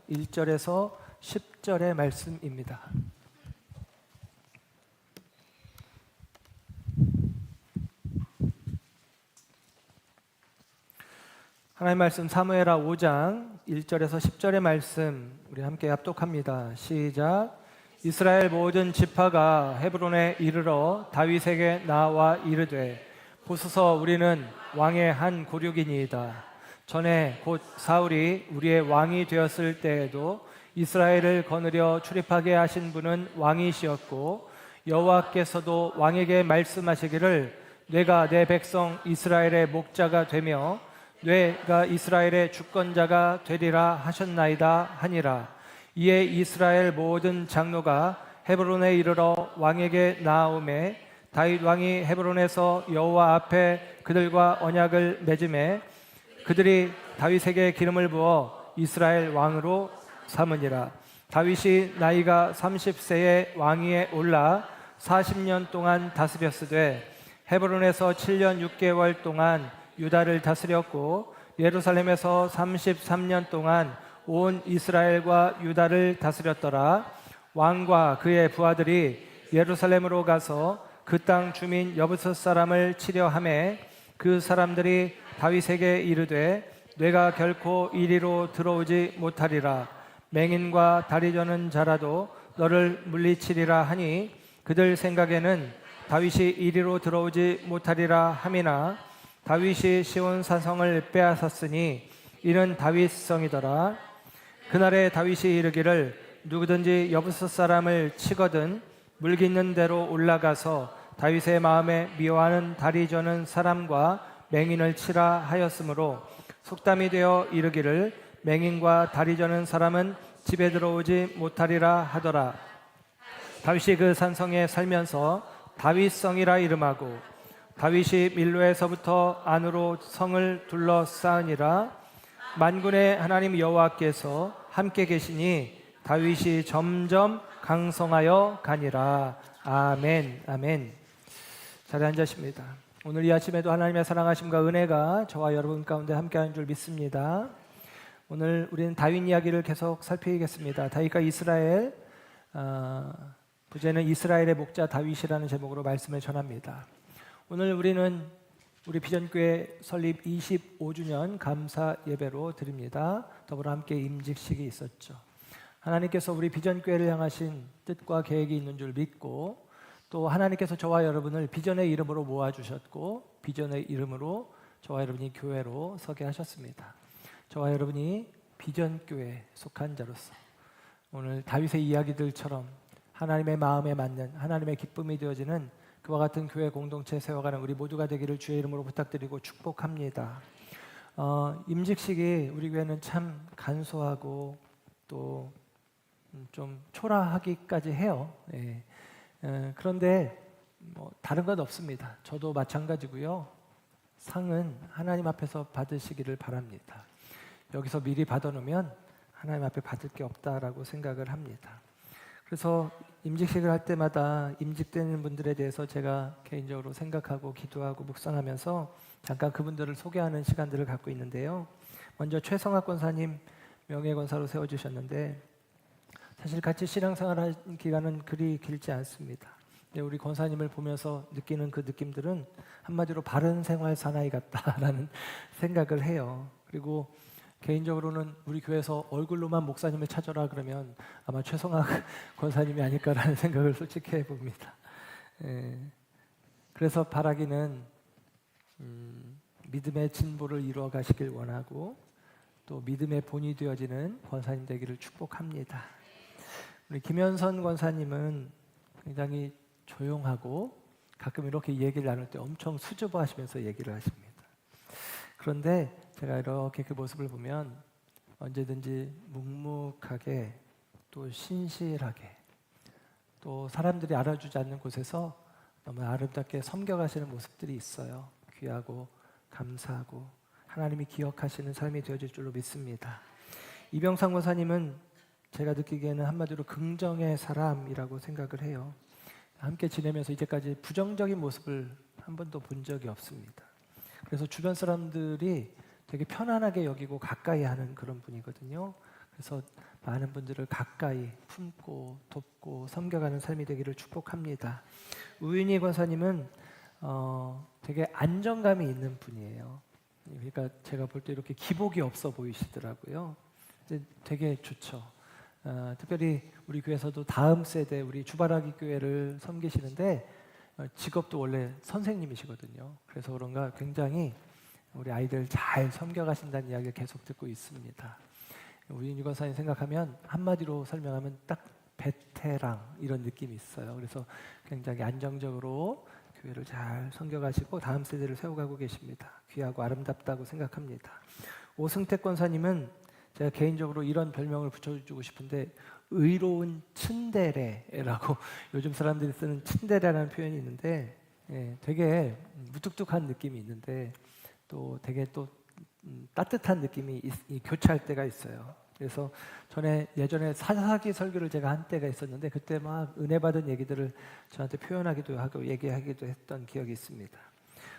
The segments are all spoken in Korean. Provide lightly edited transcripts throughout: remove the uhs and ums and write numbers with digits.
1절에서 10절의 말씀입니다. 하나님의 말씀 사무엘하 5장 1절에서 10절의 말씀 우리 함께 합독합니다. 시작. 이스라엘 모든 지파가 헤브론에 이르러 다윗에게 나와 이르되 보소서 우리는 왕의 한 고륙이니이다. 전에 곧 사울이 우리의 왕이 되었을 때에도 이스라엘을 거느려 출입하게 하신 분은 왕이시었고 여호와께서도 왕에게 말씀하시기를 내가 내 백성 이스라엘의 목자가 되며 뇌가 이스라엘의 주권자가 되리라 하셨나이다 하니라. 이에 이스라엘 모든 장로가 헤브론에 이르러 왕에게 나아오매 다윗 왕이 헤브론에서 여호와 앞에 그들과 언약을 맺음에 그들이 다윗에게 기름을 부어 이스라엘 왕으로 삼으니라. 다윗이 나이가 30세에 왕위에 올라 40년 동안 다스렸으되 헤브론에서 7년 6개월 동안 유다를 다스렸고 예루살렘에서 33년 동안 온 이스라엘과 유다를 다스렸더라. 왕과 그의 부하들이 예루살렘으로 가서 그 땅 주민 여부스 사람을 치려 하매 그 사람들이 다윗에게 이르되 내가 결코 이리로 들어오지 못하리라. 맹인과 다리 저는 자라도 너를 물리치리라 하니 그들 생각에는 다윗이 이리로 들어오지 못하리라 함이나 다윗이 시온 사성을 빼앗았으니 이는 다윗성이더라. 그날에 다윗이 이르기를 누구든지 여부스 사람을 치거든 물기 있는 대로 올라가서 다윗의 마음에 미워하는 다리 저는 사람과 맹인을 치라 하였으므로 속담이 되어 이르기를 맹인과 다리 저는 사람은 집에 들어오지 못하리라 하더라. 다윗이 그 산성에 살면서 다윗성이라 이름하고 다윗이 밀로에서부터 안으로 성을 둘러싸으니라. 만군의 하나님 여호와께서 함께 계시니 다윗이 점점 강성하여 가니라. 아멘. 아멘. 자리에 앉으십니다. 오늘 이 아침에도 하나님의 사랑하심과 은혜가 저와 여러분 가운데 함께하는 줄 믿습니다. 오늘 우리는 다윗 이야기를 계속 살피겠습니다. 다윗과 이스라엘, 부제는 이스라엘의 목자 다윗이라는 제목으로 말씀을 전합니다. 오늘 우리는 우리 비전교회 설립 25주년 감사 예배로 드립니다. 더불어 함께 임직식이 있었죠. 하나님께서 우리 비전교회를 향하신 뜻과 계획이 있는 줄 믿고 또 하나님께서 저와 여러분을 비전의 이름으로 모아주셨고 비전의 이름으로 저와 여러분이 교회로 서게 하셨습니다. 저와 여러분이 비전교회에 속한 자로서 오늘 다윗의 이야기들처럼 하나님의 마음에 맞는 하나님의 기쁨이 되어지는 그와 같은 교회 공동체 세워가는 우리 모두가 되기를 주의 이름으로 부탁드리고 축복합니다. 임직식이 우리 교회는 참 간소하고 또 좀 초라하기까지 해요. 예. 그런데 뭐 다른 건 없습니다. 저도 마찬가지고요. 상은 하나님 앞에서 받으시기를 바랍니다. 여기서 미리 받아놓으면 하나님 앞에 받을 게 없다라고 생각을 합니다. 그래서 임직식을 할 때마다 임직되는 분들에 대해서 제가 개인적으로 생각하고 기도하고 묵상하면서 잠깐 그분들을 소개하는 시간들을 갖고 있는데요. 먼저 최성학 권사님 명예권사로 세워주셨는데 사실 같이 신앙생활 한 기간은 그리 길지 않습니다. 근데 우리 권사님을 보면서 느끼는 그 느낌들은 한마디로 바른 생활 사나이 같다라는 생각을 해요. 그리고 개인적으로는 우리 교회에서 얼굴로만 목사님을 찾아라 그러면 아마 최성학 권사님이 아닐까라는 생각을 솔직히 해봅니다. 그래서 바라기는 믿음의 진보를 이루어 가시길 원하고 또 믿음의 본이 되어지는 권사님 되기를 축복합니다. 우리 김현선 권사님은 굉장히 조용하고 가끔 이렇게 얘기를 나눌 때 엄청 수줍어하시면서 얘기를 하십니다. 그런데 제가 이렇게 그 모습을 보면 언제든지 묵묵하게 또 신실하게 또 사람들이 알아주지 않는 곳에서 너무 아름답게 섬겨가시는 모습들이 있어요. 귀하고 감사하고 하나님이 기억하시는 삶이 되어질 줄로 믿습니다. 이병상 권사님은 제가 느끼기에는 한마디로 긍정의 사람이라고 생각을 해요. 함께 지내면서 이제까지 부정적인 모습을 한 번도 본 적이 없습니다. 그래서 주변 사람들이 되게 편안하게 여기고 가까이 하는 그런 분이거든요. 그래서 많은 분들을 가까이 품고 돕고 섬겨가는 삶이 되기를 축복합니다. 우윤희 권사님은 되게 안정감이 있는 분이에요. 그러니까 제가 볼 때 이렇게 기복이 없어 보이시더라고요. 근데 되게 좋죠. 특별히 우리 교회에서도 다음 세대 우리 주바라기 교회를 섬기시는데 직업도 원래 선생님이시거든요. 그래서 그런가 굉장히 우리 아이들 잘 섬겨가신다는 이야기를 계속 듣고 있습니다. 우윤희 권사님 생각하면 한마디로 설명하면 딱 베테랑 이런 느낌이 있어요. 그래서 굉장히 안정적으로 교회를 잘 섬겨가시고 다음 세대를 세워가고 계십니다. 귀하고 아름답다고 생각합니다. 오승택 권사님은 제가 개인적으로 이런 별명을 붙여주고 싶은데 의로운 츤데레라고 요즘 사람들이 쓰는 츤데레라는 표현이 있는데 되게 무뚝뚝한 느낌이 있는데 또 되게 또 따뜻한 느낌이 교차할 때가 있어요. 그래서 예전에 사사기 설교를 제가 한 때가 있었는데 그때 막 은혜 받은 얘기들을 저한테 표현하기도 하고 얘기하기도 했던 기억이 있습니다.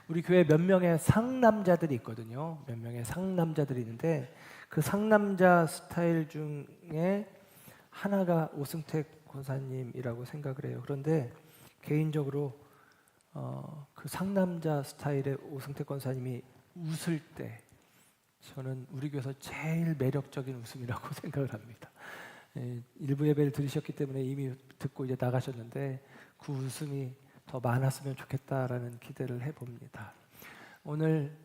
우리 교회 몇 명의 상남자들이 있거든요. 몇 명의 상남자들이 있는데 그 상남자 스타일 중에 하나가 오승택 권사님이라고 생각을 해요. 그런데 개인적으로 그 상남자 스타일의 오승택 권사님이 웃을 때 저는 우리 교회에서 제일 매력적인 웃음이라고 생각을 합니다. 일부 예배를 들으셨기 때문에 이미 듣고 이제 나가셨는데 그 웃음이 더 많았으면 좋겠다라는 기대를 해봅니다. 오늘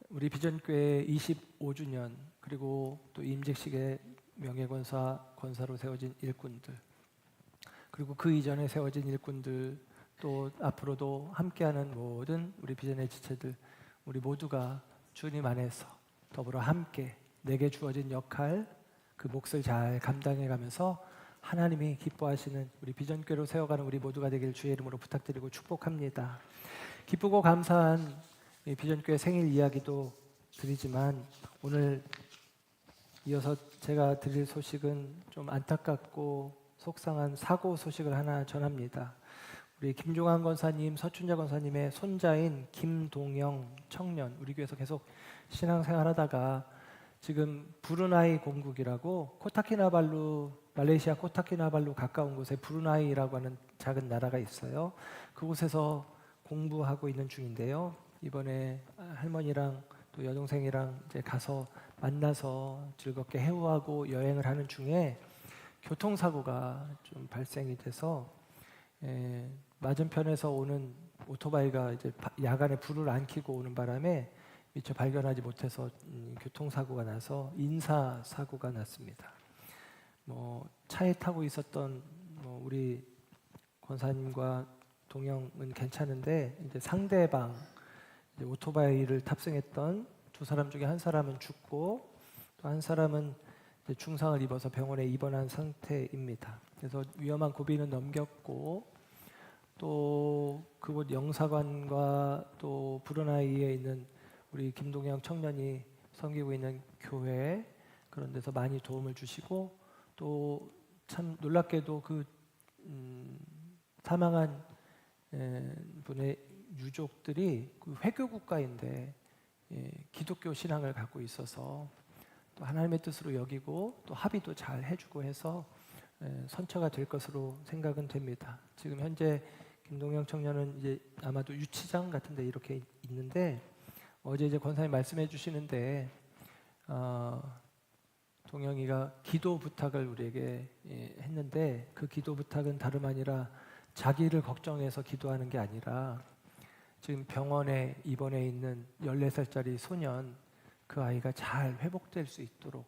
우리 비전교회 25주년 그리고 또 임직식의 권사로 세워진 일꾼들 그리고 그 이전에 세워진 일꾼들 또 앞으로도 함께하는 모든 우리 비전의 지체들 우리 모두가 주님 안에서 더불어 함께 내게 주어진 역할 그 몫을 잘 감당해가면서 하나님이 기뻐하시는 우리 비전교회로 세워가는 우리 모두가 되길 주의 이름으로 부탁드리고 축복합니다. 기쁘고 감사한 비전교회 생일 이야기도 드리지만 오늘 이어서 제가 드릴 소식은 좀 안타깝고 속상한 사고 소식을 하나 전합니다. 우리 김종환 권사님, 서춘자 권사님의 손자인 김동영 청년 우리 교회에서 계속 신앙생활하다가 지금 브루나이 공국이라고 말레이시아 코타키나발루 가까운 곳에 브루나이라고 하는 작은 나라가 있어요. 그곳에서 공부하고 있는 중인데요. 이번에 할머니랑 또 여동생이랑 이제 가서 만나서 즐겁게 해우하고 여행을 하는 중에 교통사고가 좀 발생이 돼서 맞은편에서 오는 오토바이가 이제 야간에 불을 안 켜고 오는 바람에 미처 발견하지 못해서 교통사고가 나서 인사사고가 났습니다. 차에 타고 있었던 우리 권사님과 동영은 괜찮은데 이제 상대방 이제 오토바이를 탑승했던 두 사람 중에 한 사람은 죽고 또 한 사람은 이제 중상을 입어서 병원에 입원한 상태입니다. 그래서 위험한 고비는 넘겼고 또 그곳 영사관과 또 브루나이에 있는 우리 김동영 청년이 섬기고 있는 교회 그런 데서 많이 도움을 주시고 또 참 놀랍게도 그 사망한 분의 유족들이 그 회교 국가인데 기독교 신앙을 갖고 있어서 또 하나님의 뜻으로 여기고 또 합의도 잘 해주고 해서 선처가 될 것으로 생각은 됩니다. 지금 현재 김동영 청년은 이제 아마도 유치장 같은데 이렇게 있는데 어제 이제 권사님 말씀해 주시는데 동영이가 기도 부탁을 우리에게 했는데 그 기도 부탁은 다름 아니라 자기를 걱정해서 기도하는 게 아니라 지금 병원에 입원해 있는 14살짜리 소년 그 아이가 잘 회복될 수 있도록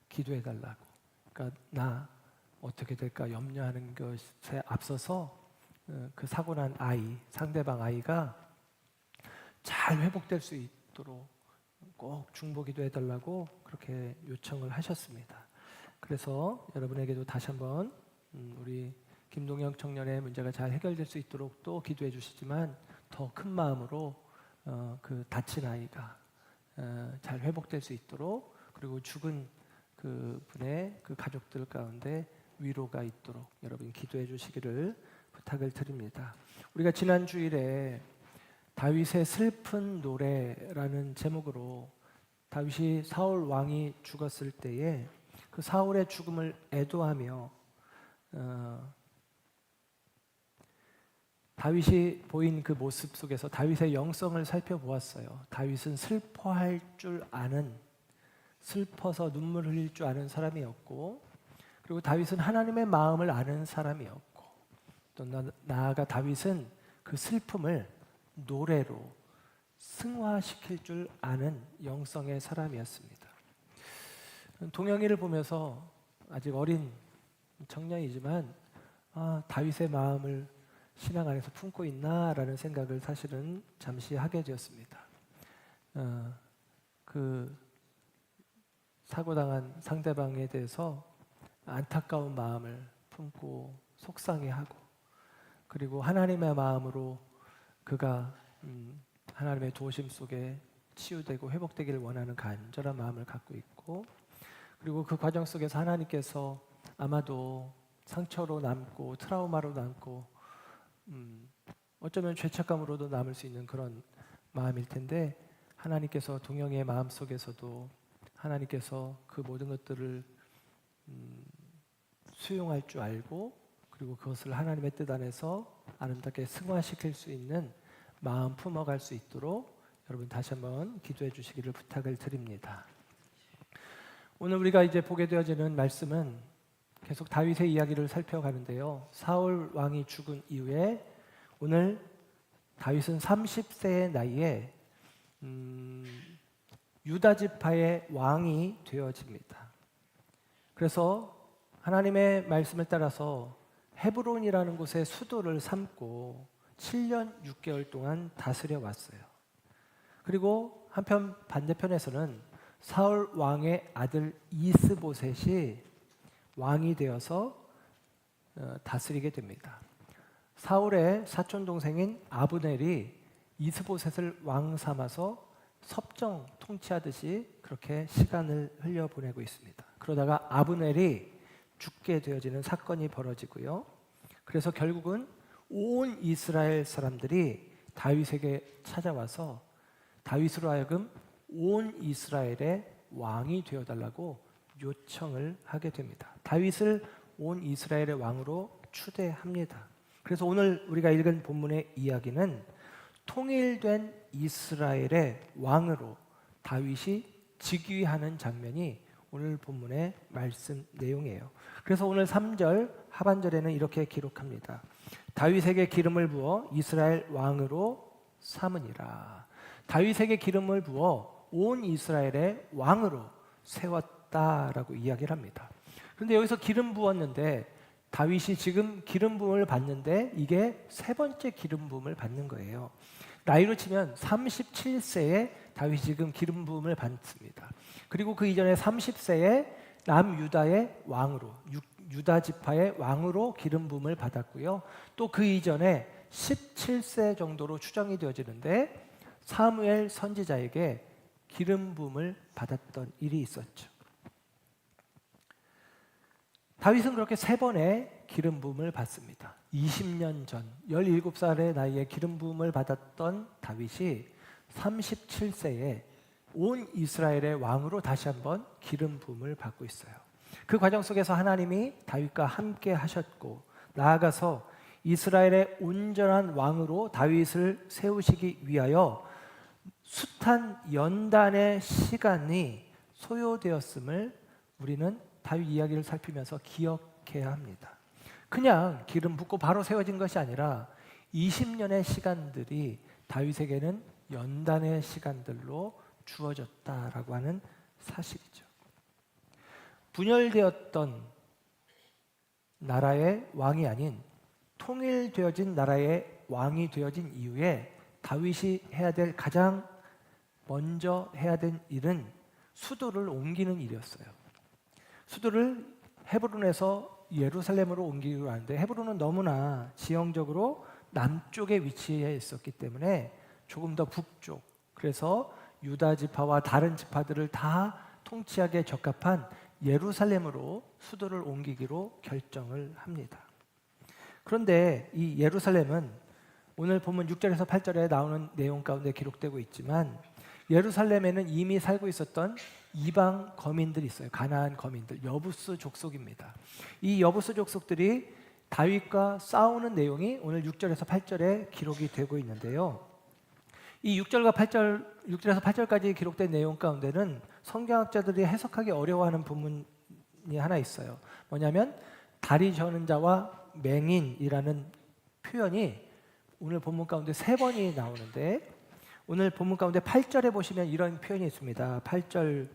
기도해 달라고. 그러니까 나 어떻게 될까 염려하는 것에 앞서서 그 사고 난 아이, 상대방 아이가 잘 회복될 수 있도록 꼭 중보기도 해달라고 그렇게 요청을 하셨습니다. 그래서 여러분에게도 다시 한번 우리 김동영 청년의 문제가 잘 해결될 수 있도록 또 기도해 주시지만 더 큰 마음으로 그 다친 아이가 잘 회복될 수 있도록 그리고 죽은 그 분의 그 가족들 가운데 위로가 있도록 여러분 기도해 주시기를 부탁을 드립니다. 우리가 지난 주일에 다윗의 슬픈 노래라는 제목으로 다윗이 사울 왕이 죽었을 때에 그 사울의 죽음을 애도하며 다윗이 보인 그 모습 속에서 다윗의 영성을 살펴보았어요. 다윗은 슬퍼할 줄 아는, 슬퍼서 눈물 흘릴 줄 아는 사람이었고, 그리고 다윗은 하나님의 마음을 아는 사람이었고, 또 나아가 다윗은 그 슬픔을 노래로 승화시킬 줄 아는 영성의 사람이었습니다. 동영이를 보면서 아직 어린 청년이지만 다윗의 마음을 신앙 안에서 품고 있나라는 생각을 사실은 잠시 하게 되었습니다. 그 사고당한 상대방에 대해서 안타까운 마음을 품고 속상해하고, 그리고 하나님의 마음으로 그가 하나님의 도우심 속에 치유되고 회복되기를 원하는 간절한 마음을 갖고 있고, 그리고 그 과정 속에서 하나님께서 아마도 상처로 남고 트라우마로 남고 어쩌면 죄책감으로도 남을 수 있는 그런 마음일 텐데, 하나님께서 동영의 마음 속에서도 하나님께서 그 모든 것들을 수용할 줄 알고, 그리고 그것을 하나님의 뜻 안에서 아름답게 승화시킬 수 있는 마음 품어갈 수 있도록 여러분 다시 한번 기도해 주시기를 부탁을 드립니다. 오늘 우리가 이제 보게 되어지는 말씀은 계속 다윗의 이야기를 살펴가는데요. 사울 왕이 죽은 이후에 오늘 다윗은 30세의 나이에 유다 지파의 왕이 되어집니다. 그래서 하나님의 말씀을 따라서 헤브론이라는 곳에 수도를 삼고 7년 6개월 동안 다스려 왔어요. 그리고 한편 반대편에서는 사울 왕의 아들 이스보셋이 왕이 되어서 다스리게 됩니다. 사울의 사촌 동생인 아브넬이 이스보셋을 왕 삼아서 섭정 통치하듯이 그렇게 시간을 흘려보내고 있습니다. 그러다가 아브넬이 죽게 되어지는 사건이 벌어지고요. 그래서 결국은 온 이스라엘 사람들이 다윗에게 찾아와서 다윗으로 하여금 온 이스라엘의 왕이 되어달라고 요청을 하게 됩니다. 다윗을 온 이스라엘의 왕으로 추대합니다. 그래서 오늘 우리가 읽은 본문의 이야기는 통일된 이스라엘의 왕으로 다윗이 즉위하는 장면이 오늘 본문의 말씀 내용이에요. 그래서 오늘 3절 하반절에는 이렇게 기록합니다. 다윗에게 기름을 부어 이스라엘 왕으로 삼으니라. 다윗에게 기름을 부어 온 이스라엘의 왕으로 세웠다라고 이야기를 합니다. 그런데 여기서 기름 부었는데 다윗이 지금 기름 부음을 받는데 이게 세 번째 기름 부음을 받는 거예요. 나이로 치면 37세에 다윗이 지금 기름 부음을 받습니다. 그리고 그 이전에 30세에 남유다의 왕으로, 유다 지파의 왕으로 기름 부음을 받았고요. 또 그 이전에 17세 정도로 추정이 되어지는데 사무엘 선지자에게 기름 부음을 받았던 일이 있었죠. 다윗은 그렇게 세 번의 기름 부음을 받습니다. 20년 전 17살의 나이에 기름 부음을 받았던 다윗이 37세에 온 이스라엘의 왕으로 다시 한번 기름 부음을 받고 있어요. 그 과정 속에서 하나님이 다윗과 함께 하셨고, 나아가서 이스라엘의 온전한 왕으로 다윗을 세우시기 위하여 숱한 연단의 시간이 소요되었음을 우리는 다윗 이야기를 살피면서 기억해야 합니다. 그냥 기름 붓고 바로 세워진 것이 아니라 20년의 시간들이 다윗에게는 연단의 시간들로 주어졌다라고 하는 사실이죠. 분열되었던 나라의 왕이 아닌 통일되어진 나라의 왕이 되어진 이후에 다윗이 해야 될 가장 먼저 해야 된 일은 수도를 옮기는 일이었어요. 수도를 헤브론에서 예루살렘으로 옮기기로 하는데 헤브론은 너무나 지형적으로 남쪽에 위치해 있었기 때문에 조금 더 북쪽, 그래서 유다 지파와 다른 지파들을 다 통치하기에 적합한 예루살렘으로 수도를 옮기기로 결정을 합니다. 그런데 이 예루살렘은 오늘 본문 6절에서 8절에 나오는 내용 가운데 기록되고 있지만 예루살렘에는 이미 살고 있었던 이방 거민들이 있어요. 가나안 거민들, 여부스 족속입니다. 이 여부스 족속들이 다윗과 싸우는 내용이 오늘 6절에서 8절에 기록이 되고 있는데요. 이 6절과 8절, 6절에서 8절까지 기록된 내용 가운데는 성경학자들이 해석하기 어려워하는 부분이 하나 있어요. 뭐냐면 다리 저는 자와 맹인이라는 표현이 오늘 본문 가운데 3번이 나오는데, 오늘 본문 가운데 8절에 보시면 이런 표현이 있습니다. 8절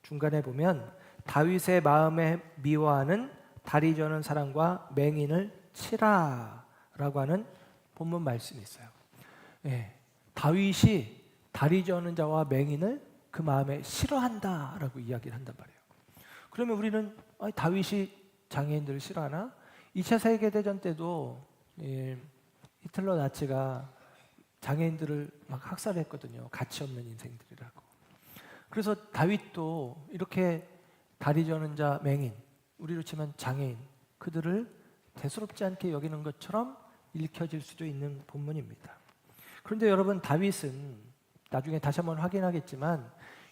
중간에 보면 다윗의 마음에 미워하는 다리 저는 사람과 맹인을 치라라고 하는 본문 말씀이 있어요. 다윗이 다리 저는 자와 맹인을 그 마음에 싫어한다라고 이야기를 한단 말이에요. 그러면 우리는 다윗이 장애인들을 싫어하나? 2차 세계대전 때도 히틀러 나치가 장애인들을 막 학살했거든요. 가치 없는 인생들이라고. 그래서 다윗도 이렇게 다리 저는 자, 맹인, 우리로 치면 장애인, 그들을 대수롭지 않게 여기는 것처럼 읽혀질 수도 있는 본문입니다. 그런데 여러분, 다윗은 나중에 다시 한번 확인하겠지만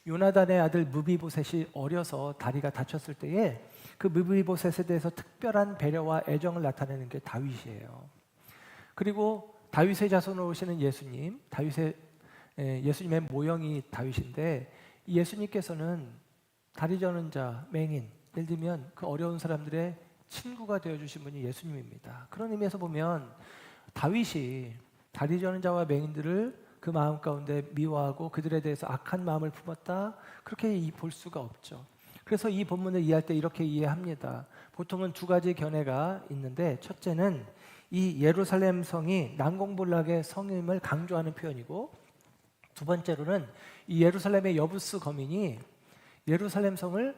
요나단의 아들 무비보셋이 어려서 다리가 다쳤을 때에 그 무비보셋에 대해서 특별한 배려와 애정을 나타내는 게 다윗이에요. 그리고 다윗의 자손으로 오시는 예수님, 예수님의 모형이 다윗인데, 이 예수님께서는 다리 저는 자, 맹인, 예를 들면 그 어려운 사람들의 친구가 되어주신 분이 예수님입니다. 그런 의미에서 보면 다윗이 다리 저는 자와 맹인들을 그 마음 가운데 미워하고 그들에 대해서 악한 마음을 품었다, 그렇게 볼 수가 없죠. 그래서 이 본문을 이해할 때 이렇게 이해합니다. 보통은 2가지 견해가 있는데, 첫째는 이 예루살렘 성이 난공불락의 성임을 강조하는 표현이고, 두 번째로는 이 예루살렘의 여부스 거민이 예루살렘 성을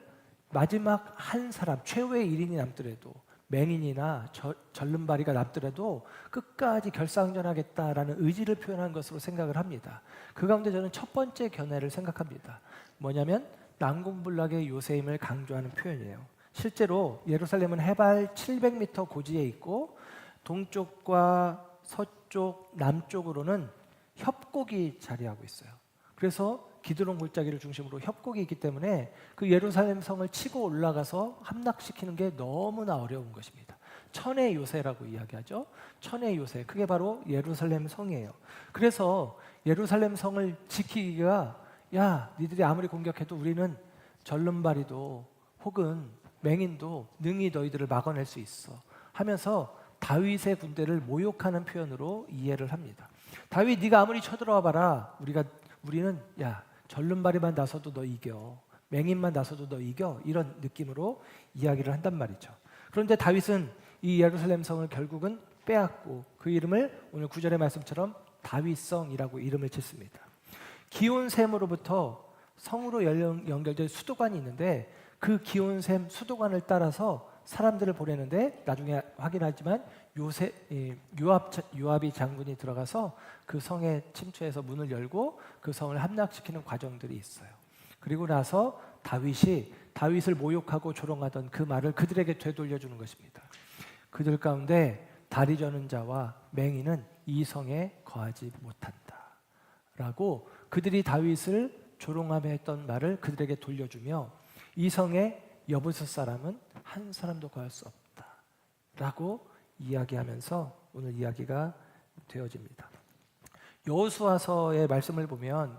마지막 한 사람, 최후의 1인이 남더라도, 맹인이나 절름발이가 남더라도 끝까지 결상전하겠다라는 의지를 표현한 것으로 생각을 합니다. 그 가운데 저는 첫 번째 견해를 생각합니다. 뭐냐면 난공불락의 요새임을 강조하는 표현이에요. 실제로 예루살렘은 해발 700m 고지에 있고 동쪽과 서쪽, 남쪽으로는 협곡이 자리하고 있어요. 그래서 기드론 골짜기를 중심으로 협곡이 있기 때문에 그 예루살렘 성을 치고 올라가서 함락시키는 게 너무나 어려운 것입니다. 천의 요새라고 이야기하죠. 천의 요새, 그게 바로 예루살렘 성이에요. 그래서 예루살렘 성을 지키기가, 야, 니들이 아무리 공격해도 우리는 절름발이도 혹은 맹인도 능히 너희들을 막아낼 수 있어 하면서 다윗의 군대를 모욕하는 표현으로 이해를 합니다. 다윗, 네가 아무리 쳐들어와 봐라, 우리는 야, 절름발이만 나서도 너 이겨, 맹인만 나서도 너 이겨, 이런 느낌으로 이야기를 한단 말이죠. 그런데 다윗은 이 예루살렘 성을 결국은 빼앗고 그 이름을 오늘 9절의 말씀처럼 다윗성이라고 이름을 짓습니다. 기온샘으로부터 성으로 연결된 수도관이 있는데, 그 기온샘 수도관을 따라서 사람들을 보내는데, 나중에 확인하지만 요압이 장군이 들어가서 그 성에 침투해서 문을 열고 그 성을 함락시키는 과정들이 있어요. 그리고 나서 다윗을 모욕하고 조롱하던 그 말을 그들에게 되돌려주는 것입니다. 그들 가운데 다리 저는 자와 맹인은 이 성에 거하지 못한다 라고 그들이 다윗을 조롱하며 했던 말을 그들에게 돌려주며, 이 성에 여부스 사람은 한 사람도 거할 수 없다 라고 이야기하면서 오늘 이야기가 되어집니다. 여호수아서의 말씀을 보면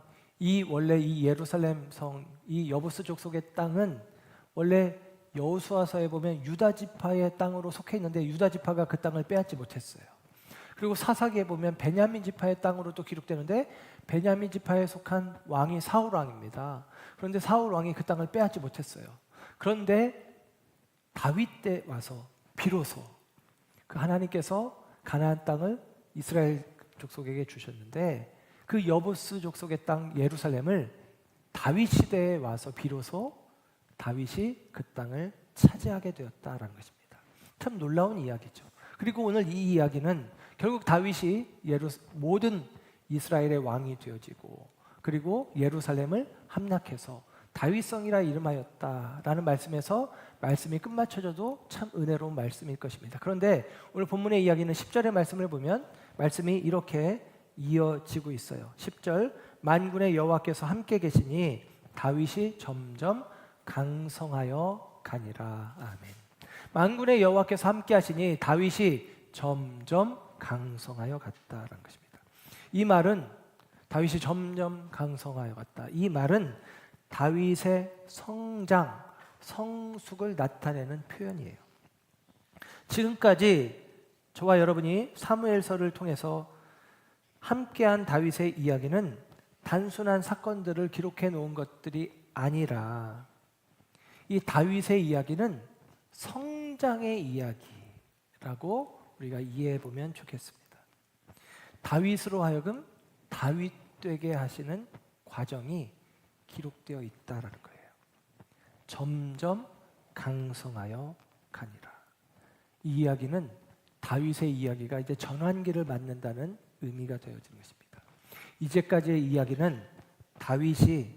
원래 이 예루살렘 성, 이 여부스 족속의 땅은 원래 여호수아서에 보면 유다 지파의 땅으로 속해 있는데 유다 지파가 그 땅을 빼앗지 못했어요. 그리고 사사기에 보면 베냐민 지파의 땅으로도 기록되는데 베냐민 지파에 속한 왕이 사울 왕입니다. 그런데 사울 왕이 그 땅을 빼앗지 못했어요. 그런데 다윗 때 와서 비로소 그 하나님께서 가나안 땅을 이스라엘 족속에게 주셨는데, 그 여부스 족속의 땅 예루살렘을 다윗 시대에 와서 비로소 다윗이 그 땅을 차지하게 되었다라는 것입니다. 참 놀라운 이야기죠. 그리고 오늘 이 이야기는 결국 다윗이 모든 이스라엘의 왕이 되어지고, 그리고 예루살렘을 함락해서 다윗성이라 이름하였다라는 말씀에서 말씀이 끝마쳐져도 참 은혜로운 말씀일 것입니다. 그런데 오늘 본문의 이야기는 10절의 말씀을 보면 말씀이 이렇게 이어지고 있어요. 10절, 만군의 여호와께서 함께 계시니 다윗이 점점 강성하여 가니라. 아멘. 만군의 여호와께서 함께 하시니 다윗이 점점 강성하여 갔다라는 것입니다. 이 말은 다윗이 점점 강성하여 갔다. 이 말은 다윗의 성장, 성숙을 나타내는 표현이에요. 지금까지 저와 여러분이 사무엘서를 통해서 함께한 다윗의 이야기는 단순한 사건들을 기록해 놓은 것들이 아니라 이 다윗의 이야기는 성장의 이야기라고 우리가 이해해 보면 좋겠습니다. 다윗으로 하여금 다윗 되게 하시는 과정이 기록되어 있다라는 거예요. 점점 강성하여 가니라. 이 이야기는 다윗의 이야기가 이제 전환기를 맞는다는 의미가 되어지는 것입니다. 이제까지의 이야기는 다윗이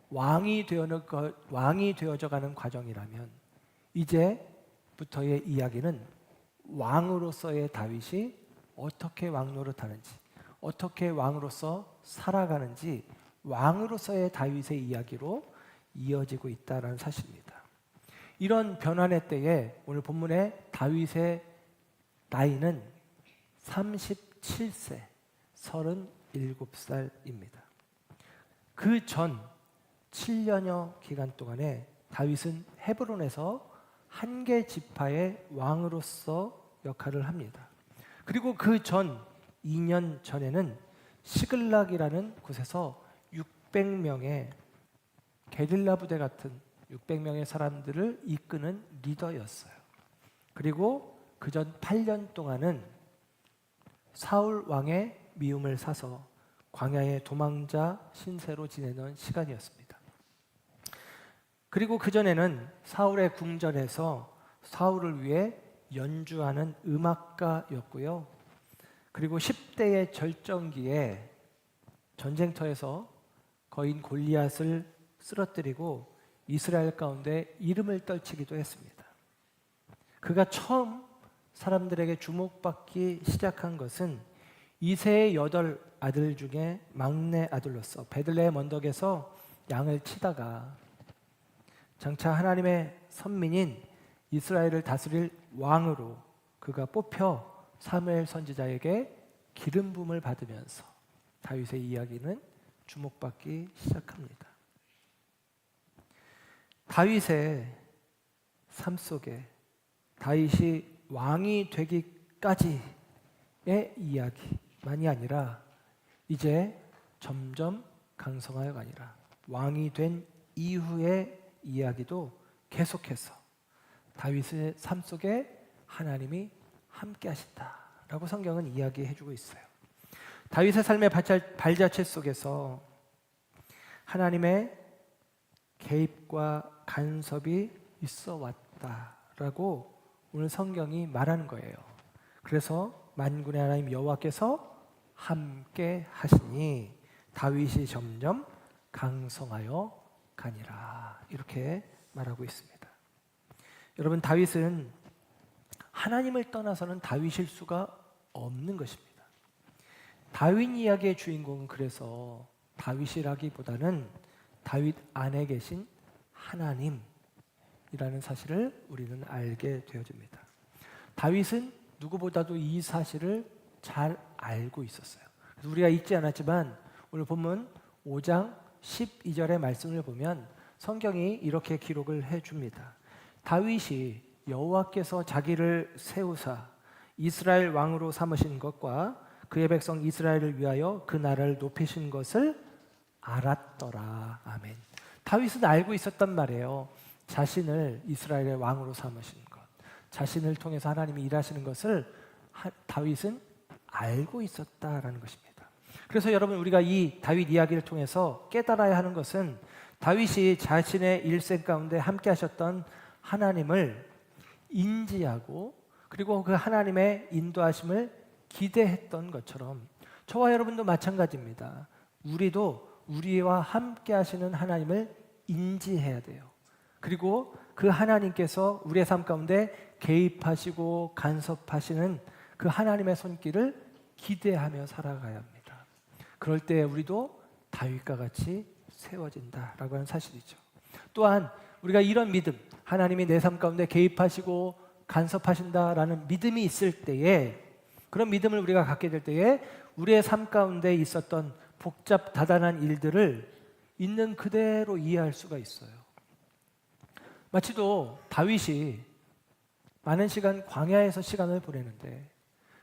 왕이 되어져 가는 과정이라면 이제부터의 이야기는 왕으로서의 다윗이 어떻게 왕 노릇하는지, 어떻게 왕으로서 살아가는지 왕으로서의 다윗의 이야기로 이어지고 있다는 사실입니다. 이런 변환의 때에 오늘 본문의 다윗의 나이는 37세, 37살입니다. 그 전 7년여 기간 동안에 다윗은 헤브론에서 한 개 지파의 왕으로서 역할을 합니다. 그리고 그 전 2년 전에는 시글락이라는 곳에서 600명의 게릴라 부대 같은 600명의 사람들을 이끄는 리더였어요. 그리고 그 전 8년 동안은 사울 왕의 미움을 사서 광야의 도망자 신세로 지내는 시간이었습니다. 그리고 그 전에는 사울의 궁전에서 사울을 위해 연주하는 음악가였고요. 그리고 10대의 절정기에 전쟁터에서 거인 골리앗을 쓰러뜨리고 이스라엘 가운데 이름을 떨치기도 했습니다. 그가 처음 사람들에게 주목받기 시작한 것은 이새의 8 아들 중에 막내 아들로서 베들레헴 언덕에서 양을 치다가 장차 하나님의 선민인 이스라엘을 다스릴 왕으로 그가 뽑혀 사무엘 선지자에게 기름 부음을 받으면서 다윗의 이야기는 주목받기 시작합니다. 다윗의 삶 속에 다윗이 왕이 되기까지의 이야기만이 아니라 이제 점점 강성하여가 아니라 왕이 된 이후의 이야기도 계속해서 다윗의 삶 속에 하나님이 함께 하신다라고 성경은 이야기해주고 있어요. 다윗의 삶의 발자취 속에서 하나님의 개입과 간섭이 있어 왔다라고 오늘 성경이 말하는 거예요. 그래서 만군의 하나님 여호와께서 함께 하시니 다윗이 점점 강성하여 가니라 이렇게 말하고 있습니다. 여러분, 다윗은 하나님을 떠나서는 다윗일 수가 없는 것입니다. 다윗 이야기의 주인공은 그래서 다윗이라기보다는 다윗 안에 계신 하나님이라는 사실을 우리는 알게 되어집니다. 다윗은 누구보다도 이 사실을 잘 알고 있었어요. 그래서 우리가 읽지 않았지만 오늘 본문 5장 12절의 말씀을 보면 성경이 이렇게 기록을 해줍니다. 다윗이 여호와께서 자기를 세우사 이스라엘 왕으로 삼으신 것과 그의 백성 이스라엘을 위하여 그 나라를 높이신 것을 알았더라. 아멘. 다윗은 알고 있었단 말이에요. 자신을 이스라엘의 왕으로 삼으신 것, 자신을 통해서 하나님이 일하시는 것을 다윗은 알고 있었다라는 것입니다. 그래서 여러분, 우리가 이 다윗 이야기를 통해서 깨달아야 하는 것은 다윗이 자신의 일생 가운데 함께 하셨던 하나님을 인지하고 그리고 그 하나님의 인도하심을 기대했던 것처럼 저와 여러분도 마찬가지입니다. 우리도 우리와 함께 하시는 하나님을 인지해야 돼요. 그리고 그 하나님께서 우리의 삶 가운데 개입하시고 간섭하시는 그 하나님의 손길을 기대하며 살아가야 합니다. 그럴 때 우리도 다윗과 같이 세워진다라고 하는 사실이죠. 또한 우리가 이런 믿음, 하나님이 내 삶 가운데 개입하시고 간섭하신다라는 믿음이 있을 때에, 그런 믿음을 우리가 갖게 될 때에 우리의 삶 가운데 있었던 복잡 다단한 일들을 있는 그대로 이해할 수가 있어요. 마치도 다윗이 많은 시간 광야에서 시간을 보내는데,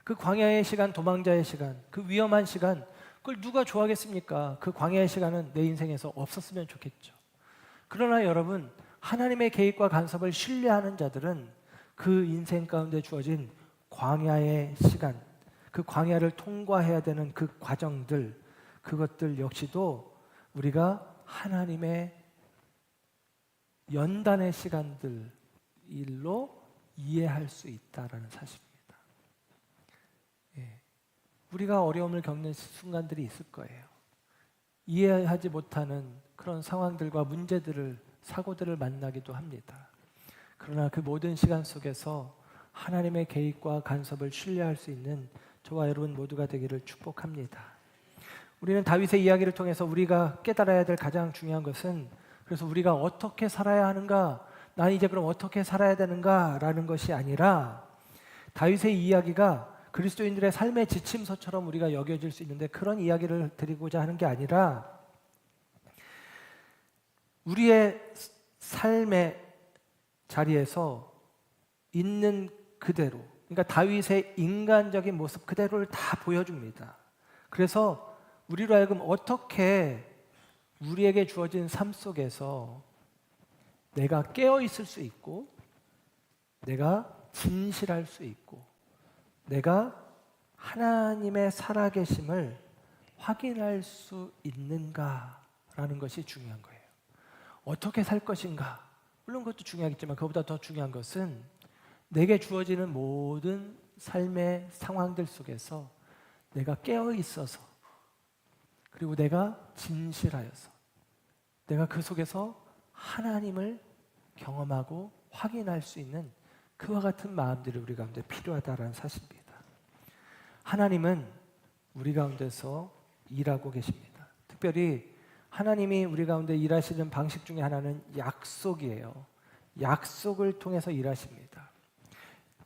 그 광야의 시간, 도망자의 시간, 그 위험한 시간, 그걸 누가 좋아하겠습니까? 그 광야의 시간은 내 인생에서 없었으면 좋겠죠. 그러나 여러분, 하나님의 개입과 간섭을 신뢰하는 자들은 그 인생 가운데 주어진 광야의 시간, 그 광야를 통과해야 되는 그 과정들, 그것들 역시도 우리가 하나님의 연단의 시간들 일로 이해할 수 있다라는 사실입니다. 우리가 어려움을 겪는 순간들이 있을 거예요. 이해하지 못하는 그런 상황들과 문제들을, 사고들을 만나기도 합니다. 그러나 그 모든 시간 속에서 하나님의 개입과 간섭을 신뢰할 수 있는 저와 여러분 모두가 되기를 축복합니다. 우리는 다윗의 이야기를 통해서 우리가 깨달아야 될 가장 중요한 것은, 그래서 우리가 어떻게 살아야 하는가, 난 이제 그럼 어떻게 살아야 되는가 라는 것이 아니라, 다윗의 이야기가 그리스도인들의 삶의 지침서처럼 우리가 여겨질 수 있는데, 그런 이야기를 드리고자 하는 게 아니라 우리의 삶의 자리에서 있는 그대로, 그러니까 다윗의 인간적인 모습 그대로를 다 보여줍니다. 그래서 우리로 하여금 어떻게 우리에게 주어진 삶 속에서 내가 깨어 있을 수 있고, 내가 진실할 수 있고, 내가 하나님의 살아계심을 확인할 수 있는가라는 것이 중요한 거예요. 어떻게 살 것인가, 물론 그것도 중요하겠지만 그것보다 더 중요한 것은 내게 주어지는 모든 삶의 상황들 속에서 내가 깨어 있어서, 그리고 내가 진실하여서, 내가 그 속에서 하나님을 경험하고 확인할 수 있는 그와 같은 마음들이 우리 가운데 필요하다는 사실입니다. 하나님은 우리 가운데서 일하고 계십니다. 특별히 하나님이 우리 가운데 일하시는 방식 중에 하나는 약속이에요. 약속을 통해서 일하십니다.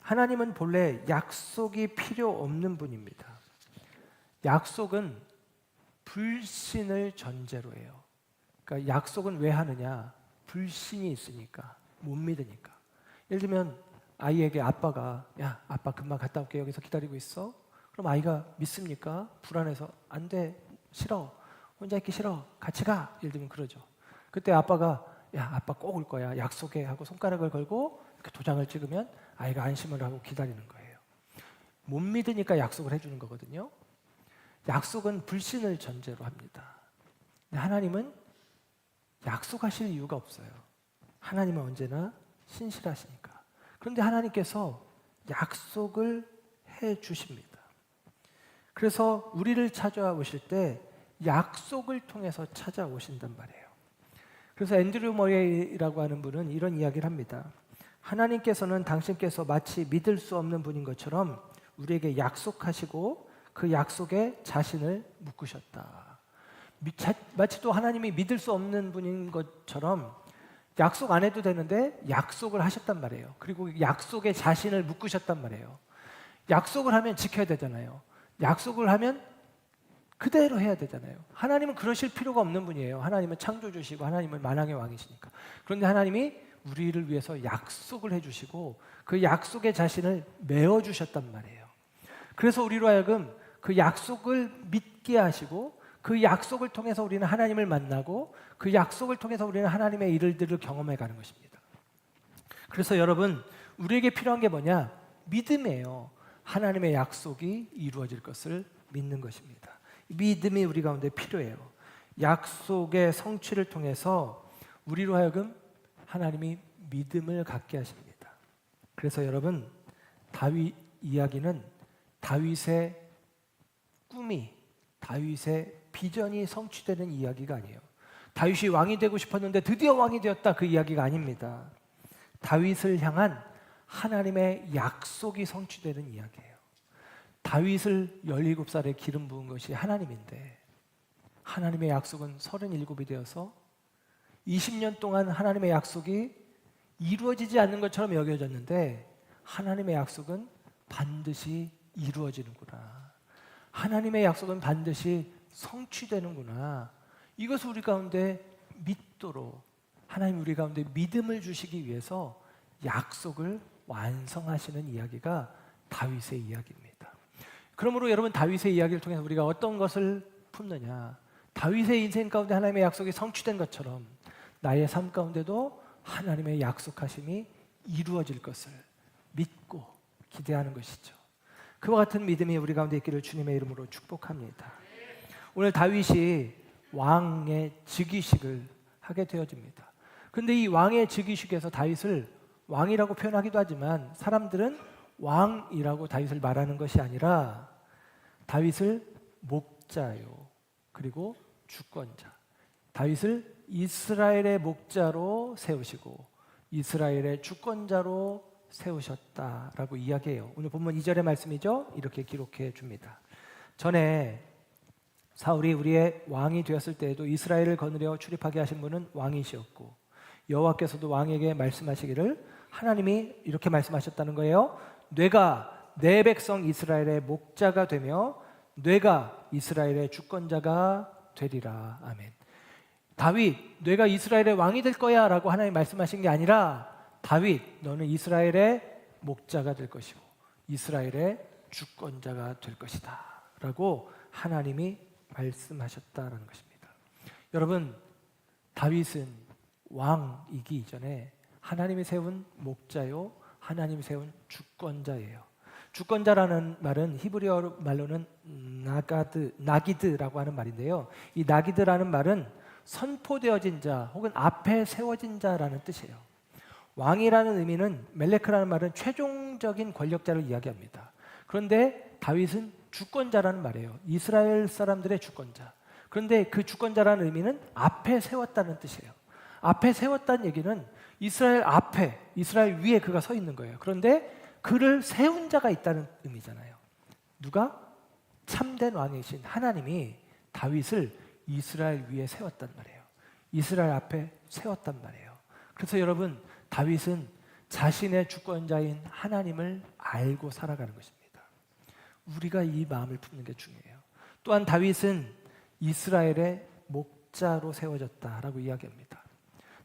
하나님은 본래 약속이 필요 없는 분입니다. 약속은 불신을 전제로 해요. 그러니까 약속은 왜 하느냐? 불신이 있으니까, 못 믿으니까. 예를 들면 아이에게 아빠가, 야, 아빠 금방 갔다 올게, 여기서 기다리고 있어. 그럼 아이가 믿습니까? 불안해서, 안 돼, 싫어, 혼자 있기 싫어, 같이 가, 예를 들면 그러죠. 그때 아빠가, 야, 아빠 꼭 올 거야, 약속해 하고 손가락을 걸고 이렇게 도장을 찍으면 아이가 안심을 하고 기다리는 거예요. 못 믿으니까 약속을 해주는 거거든요. 약속은 불신을 전제로 합니다. 하나님은 약속하실 이유가 없어요. 하나님은 언제나 신실하시니까. 그런데 하나님께서 약속을 해 주십니다. 그래서 우리를 찾아오실 때 약속을 통해서 찾아오신단 말이에요. 그래서 앤드류 머레이라고 하는 분은 이런 이야기를 합니다. 하나님께서는 당신께서 마치 믿을 수 없는 분인 것처럼 우리에게 약속하시고 그 약속에 자신을 묶으셨다. 마치 또 하나님이 믿을 수 없는 분인 것처럼 약속 안 해도 되는데 약속을 하셨단 말이에요. 그리고 약속에 자신을 묶으셨단 말이에요. 약속을 하면 지켜야 되잖아요. 약속을 하면 그대로 해야 되잖아요. 하나님은 그러실 필요가 없는 분이에요. 하나님은 창조주시고 하나님은 만왕의 왕이시니까. 그런데 하나님이 우리를 위해서 약속을 해주시고 그 약속에 자신을 메어주셨단 말이에요. 그래서 우리로 하여금 그 약속을 믿게 하시고 그 약속을 통해서 우리는 하나님을 만나고 그 약속을 통해서 우리는 하나님의 일들을 경험해 가는 것입니다. 그래서 여러분, 우리에게 필요한 게 뭐냐? 믿음이에요. 하나님의 약속이 이루어질 것을 믿는 것입니다. 믿음이 우리 가운데 필요해요. 약속의 성취를 통해서 우리로 하여금 하나님이 믿음을 갖게 하십니다. 그래서 여러분, 다윗 이야기는 다윗의 꿈이, 다윗의 비전이 성취되는 이야기가 아니에요. 다윗이 왕이 되고 싶었는데 드디어 왕이 되었다, 그 이야기가 아닙니다. 다윗을 향한 하나님의 약속이 성취되는 이야기예요. 다윗을 17살에 기름 부은 것이 하나님인데 하나님의 약속은 37이 되어서 20년 동안 하나님의 약속이 이루어지지 않는 것처럼 여겨졌는데 하나님의 약속은 반드시 이루어지는구나. 하나님의 약속은 반드시 성취되는구나. 이것을 우리 가운데 믿도록 하나님 우리 가운데 믿음을 주시기 위해서 약속을 완성하시는 이야기가 다윗의 이야기입니다. 그러므로 여러분, 다윗의 이야기를 통해서 우리가 어떤 것을 품느냐? 다윗의 인생 가운데 하나님의 약속이 성취된 것처럼 나의 삶 가운데도 하나님의 약속하심이 이루어질 것을 믿고 기대하는 것이죠. 그와 같은 믿음이 우리 가운데 있기를 주님의 이름으로 축복합니다. 오늘 다윗이 왕의 즉위식을 하게 되어집니다. 그런데 이 왕의 즉위식에서 다윗을 왕이라고 표현하기도 하지만 사람들은 왕이라고 다윗을 말하는 것이 아니라 다윗을 목자요, 그리고 주권자, 다윗을 이스라엘의 목자로 세우시고 이스라엘의 주권자로 세우셨다라고 이야기해요. 오늘 본문 2절의 말씀이죠. 이렇게 기록해 줍니다. 전에 사울이 우리의 왕이 되었을 때에도 이스라엘을 거느려 출입하게 하신 분은 왕이시었고 여호와께서도 왕에게 말씀하시기를 하나님이 이렇게 말씀하셨다는 거예요. 뇌가 내 백성 이스라엘의 목자가 되며 뇌가 이스라엘의 주권자가 되리라. 아멘. 다윗, 뇌가 이스라엘의 왕이 될 거야 라고 하나님 말씀하신 게 아니라 다윗, 너는 이스라엘의 목자가 될 것이고 이스라엘의 주권자가 될 것이다 라고 하나님이 말씀하셨다라는 것입니다. 여러분, 다윗은 왕이기 이전에 하나님이 세운 목자요, 하나님이 세운 주권자예요. 주권자라는 말은 히브리어 말로는 나기드라고 하는 말인데요. 이 나기드라는 말은 선포되어진 자 혹은 앞에 세워진 자라는 뜻이에요. 왕이라는 의미는 멜레크라는 말은 최종적인 권력자를 이야기합니다. 그런데 다윗은 주권자라는 말이에요. 이스라엘 사람들의 주권자. 그런데 그 주권자라는 의미는 앞에 세웠다는 뜻이에요. 앞에 세웠다는 얘기는 이스라엘 앞에, 이스라엘 위에 그가 서 있는 거예요. 그런데 그를 세운 자가 있다는 의미잖아요. 누가? 참된 왕이신 하나님이 다윗을 이스라엘 위에 세웠단 말이에요. 이스라엘 앞에 세웠단 말이에요. 그래서 여러분, 다윗은 자신의 주권자인 하나님을 알고 살아가는 것입니다. 우리가 이 마음을 품는 게 중요해요. 또한 다윗은 이스라엘의 목자로 세워졌다라고 이야기합니다.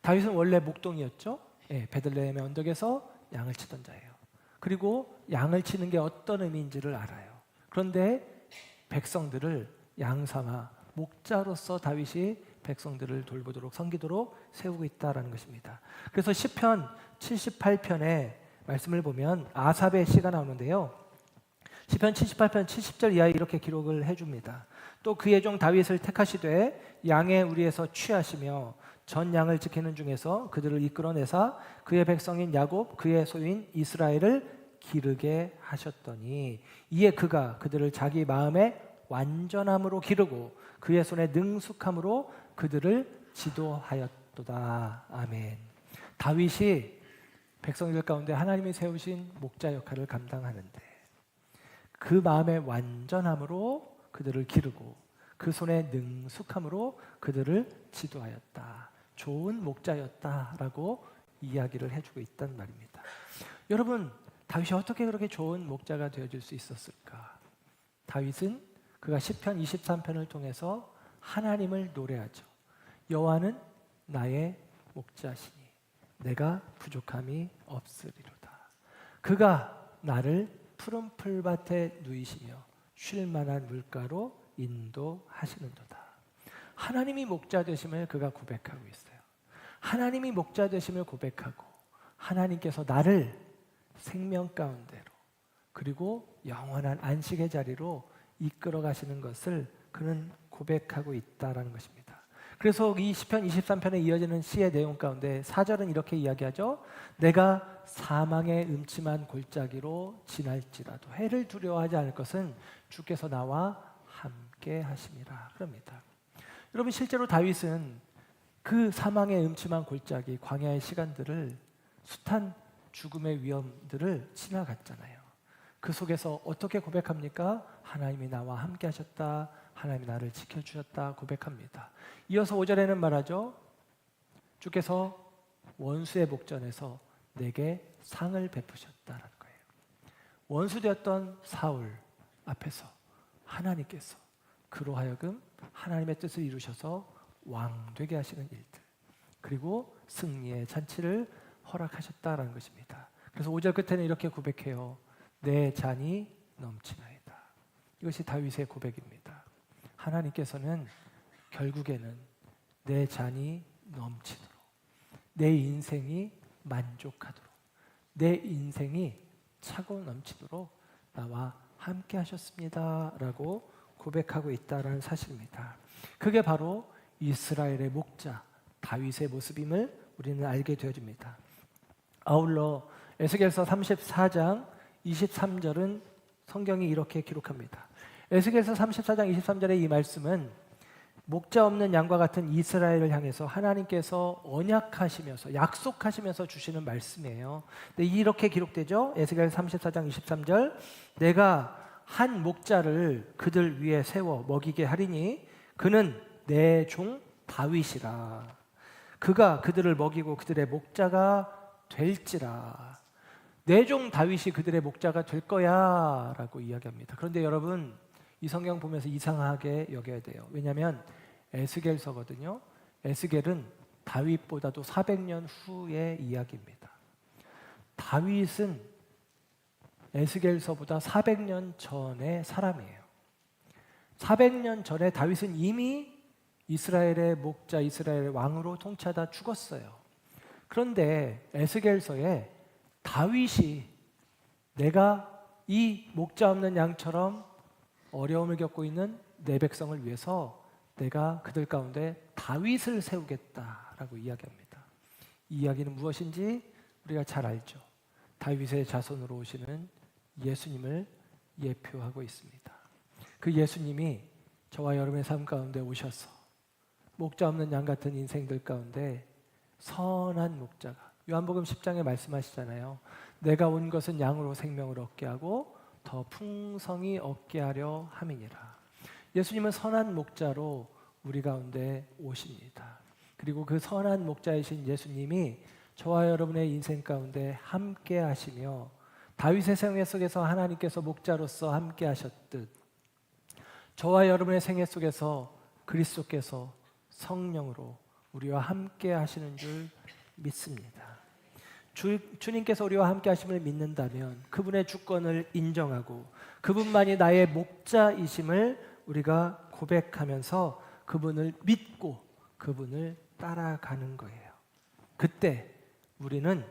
다윗은 원래 목동이었죠. 베들레헴의 언덕에서 양을 치던 자예요. 그리고 양을 치는 게 어떤 의미인지를 알아요. 그런데 백성들을 양 삼아 목자로서 다윗이 백성들을 돌보도록 섬기도록 세우고 있다라는 것입니다. 그래서 시편 78편의 말씀을 보면 아삽의 시가 나오는데요. 시편 78편 70절 이하에 이렇게 기록을 해줍니다. 또 그의 종 다윗을 택하시되 양의 우리에서 취하시며 전 양을 지키는 중에서 그들을 이끌어내사 그의 백성인 야곱 그의 소유인 이스라엘을 기르게 하셨더니 이에 그가 그들을 자기 마음의 완전함으로 기르고 그의 손에 능숙함으로 그들을 지도하였도다. 아멘. 다윗이 백성들 가운데 하나님이 세우신 목자 역할을 감당하는데 그 마음의 완전함으로 그들을 기르고 그 손의 능숙함으로 그들을 지도하였다. 좋은 목자였다라고 이야기를 해주고 있단 말입니다. 여러분, 다윗이 어떻게 그렇게 좋은 목자가 되어줄 수 있었을까? 다윗은 그가 시편 23편을 통해서 하나님을 노래하죠. 여호와는 나의 목자시니 내가 부족함이 없으리로다. 그가 나를 푸른 풀밭에 누이시며 쉴 만한 물가로 인도하시는도다. 하나님이 목자 되심을 그가 고백하고 있어요. 하나님이 목자 되심을 고백하고 하나님께서 나를 생명 가운데로 그리고 영원한 안식의 자리로 이끌어 가시는 것을 그는 고백하고 있다라는 것입니다. 그래서 이 시편 23편에 이어지는 시의 내용 가운데 4절은 이렇게 이야기하죠. 내가 사망의 음침한 골짜기로 지날지라도 해를 두려워하지 않을 것은 주께서 나와 함께 하심이라 그럽니다. 여러분, 실제로 다윗은 그 사망의 음침한 골짜기 광야의 시간들을 숱한 죽음의 위험들을 지나갔잖아요. 그 속에서 어떻게 고백합니까? 하나님이 나와 함께 하셨다. 하나님이 나를 지켜주셨다 고백합니다. 이어서 5절에는 말하죠. 주께서 원수의 목전에서 내게 상을 베푸셨다라는 거예요. 원수되었던 사울 앞에서 하나님께서 그로 하여금 하나님의 뜻을 이루셔서 왕 되게 하시는 일들, 그리고 승리의 잔치를 허락하셨다라는 것입니다. 그래서 5절 끝에는 이렇게 고백해요. 내 잔이 넘치나이다. 이것이 다윗의 고백입니다. 하나님께서는 결국에는 내 잔이 넘치도록, 내 인생이 만족하도록, 내 인생이 차고 넘치도록 나와 함께 하셨습니다 라고 고백하고 있다는 사실입니다. 그게 바로 이스라엘의 목자 다윗의 모습임을 우리는 알게 되어집니다. 아울러 에스겔서 34장 23절은 성경이 이렇게 기록합니다. 에스겔서 34장 23절의 이 말씀은 목자 없는 양과 같은 이스라엘을 향해서 하나님께서 언약하시면서 약속하시면서 주시는 말씀이에요. 근데 이렇게 기록되죠. 에스겔 34장 23절 내가 한 목자를 그들 위에 세워 먹이게 하리니 그는 내 종 다윗이라. 그가 그들을 먹이고 그들의 목자가 될지라. 내 종 다윗이 그들의 목자가 될 거야 라고 이야기합니다. 그런데 여러분 이 성경 보면서 이상하게 여겨야 돼요. 왜냐하면 에스겔서거든요. 에스겔은 다윗보다도 400년 후의 이야기입니다. 다윗은 에스겔서보다 400년 전의 사람이에요. 400년 전에 다윗은 이미 이스라엘의 목자, 이스라엘의 왕으로 통치하다 죽었어요. 그런데 에스겔서에 다윗이 내가 이 목자 없는 양처럼 어려움을 겪고 있는 내 백성을 위해서 내가 그들 가운데 다윗을 세우겠다라고 이야기합니다. 이 이야기는 무엇인지 우리가 잘 알죠. 다윗의 자손으로 오시는 예수님을 예표하고 있습니다. 그 예수님이 저와 여러분의 삶 가운데 오셔서 목자 없는 양 같은 인생들 가운데 선한 목자가, 요한복음 10장에 말씀하시잖아요. 내가 온 것은 양으로 생명을 얻게 하고 더 풍성히 얻게 하려 함이니라. 예수님은 선한 목자로 우리 가운데 오십니다. 그리고 그 선한 목자이신 예수님이 저와 여러분의 인생 가운데 함께 하시며 다윗의 생애 속에서 하나님께서 목자로서 함께 하셨듯 저와 여러분의 생애 속에서 그리스도께서 성령으로 우리와 함께 하시는 줄 믿습니다. 주님께서 우리와 함께 하심을 믿는다면 그분의 주권을 인정하고 그분만이 나의 목자이심을 우리가 고백하면서 그분을 믿고 그분을 따라가는 거예요. 그때 우리는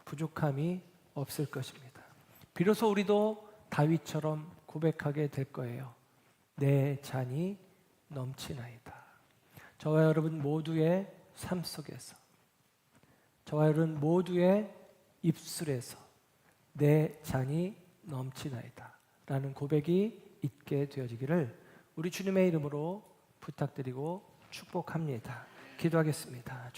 부족함이 없을 것입니다. 비로소 우리도 다윗처럼 고백하게 될 거예요. 내 잔이 넘치나이다. 저와 여러분 모두의 삶 속에서, 저와 여러분 모두의 입술에서 내 잔이 넘치나이다 라는 고백이 있게 되어지기를 우리 주님의 이름으로 부탁드리고 축복합니다. 기도하겠습니다.